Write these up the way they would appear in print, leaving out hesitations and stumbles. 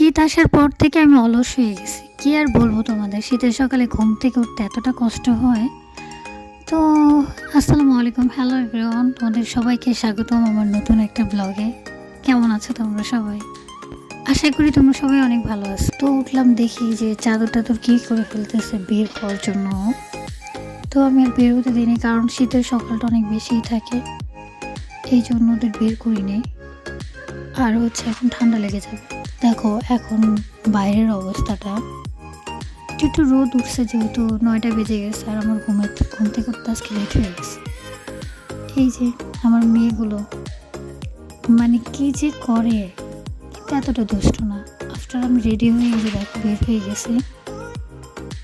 শীত আসার পর থেকে আমি অলস হয়ে গেছি। কি আর বলবো তোমাদের, শীতের সকালে ঘুম থেকে উঠতে এতটা কষ্ট হয়। তো আসসালামু আলাইকুম, হ্যালো এভরিওয়ান, তোমাদের সবাইকে স্বাগতম আমার নতুন একটা ব্লগে। কেমন আছো তোমরা সবাই? আশা করি তোমরা সবাই অনেক ভালো আছো। তো উঠলাম, দেখি যে চাদর টাদর কী করে ফেলতেছে বের হওয়ার জন্য। তো আমি আর বের হতে দিইনি, কারণ শীতের সকালটা অনেক বেশিই থাকে, এই জন্য ওদের বের করি নেই। আর হচ্ছে এখন ঠান্ডা লেগে যাবে। দেখো এখন বাইরের অবস্থাটা, একটু রোদ উঠছে, যেহেতু 9টা বেজে গেছে আর আমার ঘুম থেকে উঠতে আজকে লেট হয়ে গেছে। এই যে আমার মেয়েগুলো মানে কি যে করে, কিন্তু এতটা দুষ্ট না। আফটার আমি রেডি হয়ে যে দেখো বের হয়ে গেছি,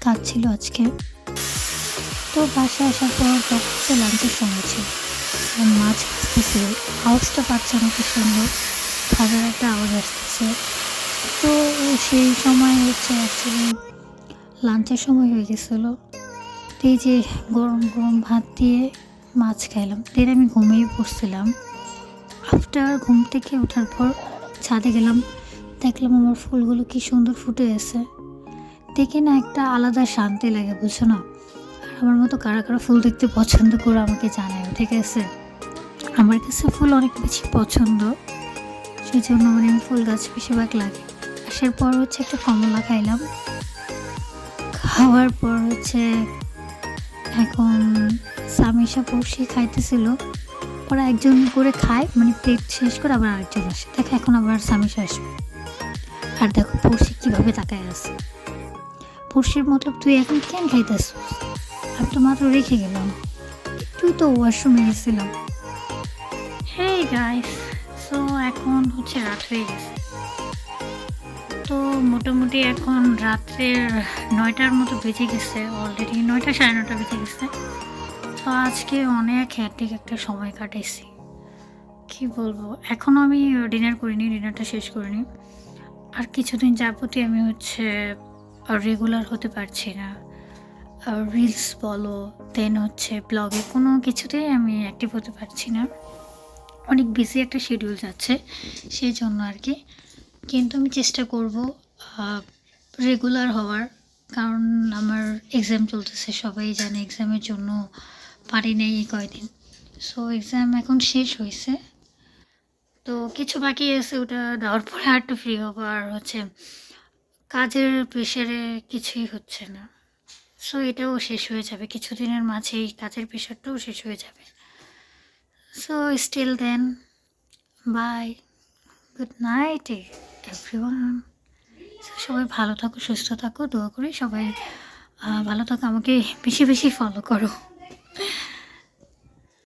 কাজ ছিল আজকে। তো বাসায় আসার পর তখন লাঞ্চের সময় ছিল, মাছ ভাজতেছে, আওয়াজটা পাচ্ছে অনেক সুন্দর, ভাজার একটা আওয়াজ আসতেছে। তো সেই সময় হচ্ছে অ্যাকচুয়ালি লাঞ্চের সময় হয়ে গেছিলো। তো এই যে গরম গরম ভাত দিয়ে মাছ খাইলাম, দেন আমি ঘুমিয়ে পড়ছিলাম। আফটার ঘুম থেকে ওঠার পর ছাদে গেলাম, দেখলাম আমার ফুলগুলো কি সুন্দর ফুটে আছে। দেখে না একটা আলাদা শান্তি লাগে, বুঝছো না? আর আমার মতো কারা কারা ফুল দেখতে পছন্দ করে আমাকে জানায়, ঠিক আছে? আমার কাছে ফুল অনেক বেশি পছন্দ, সেই জন্য মানে আমি ফুল গাছ বেশিরভাগ লাগে। আসার পর হচ্ছে একটা কমলা খাইলাম, খাওয়ার পর হচ্ছে এখন সামিশা পড়শি খাইতেছিল। ওরা একজন করে খায়, মানে প্লেট শেষ করে আবার আরেকজন আসে। দেখো এখন আবার সামিশা আসবে, আর দেখো পড়শি কীভাবে তাকায় আছে। পড়শির মতলব তুই এখন কেন খাইতেছ? আমি তো মাত্র রেখে গেলাম, তুই তো ওয়াশরুমে গেছিলাম। হেই গাইস, সো এখন হচ্ছে রাত হয়ে গেছে। তো মোটামুটি এখন রাত্রের 9টার মতো বেজে গেছে, অলরেডি 9টা 9:30 বেজে গেছে। তো আজকে অনেক হ্যাট্রিক একটা সময় কাটাইছি, কি বলবো। এখনও আমি ডিনার করিনি, ডিনারটা শেষ করিনি। আর কিছুদিন যাবতই আমি হচ্ছে রেগুলার হতে পারছি না। রিলস বলো, দেন হচ্ছে ব্লগে, কোনো কিছুতেই আমি অ্যাক্টিভ হতে পারছি না। অনেক বিজি একটা শিডিউল যাচ্ছে, সেই জন্য আর কি। কিন্তু আমি চেষ্টা করব রেগুলার হওয়ার, কারণ আমার এক্সাম চলতেছে, সবাই জানে। এক্সামের জন্য পারি নেই এই কয়দিন। সো এক্সাম এখন শেষ হয়েছে, তো কিছু বাকি আছে, ওটা দেওয়ার পরে আর একটু ফ্রি হবো। আর হচ্ছে কাজের প্রেশারে কিছুই হচ্ছে না, সো এটাও শেষ হয়ে যাবে কিছুদিনের মাঝেই, কাজের প্রেশারটাও শেষ হয়ে যাবে। So still then, bye, good night everyone. সবাই ভালো থাকো, সুস্থ থাকো, দোয়া করি সবাই ভালো থাকো, আমাকে বেশি বেশি ফলো করো।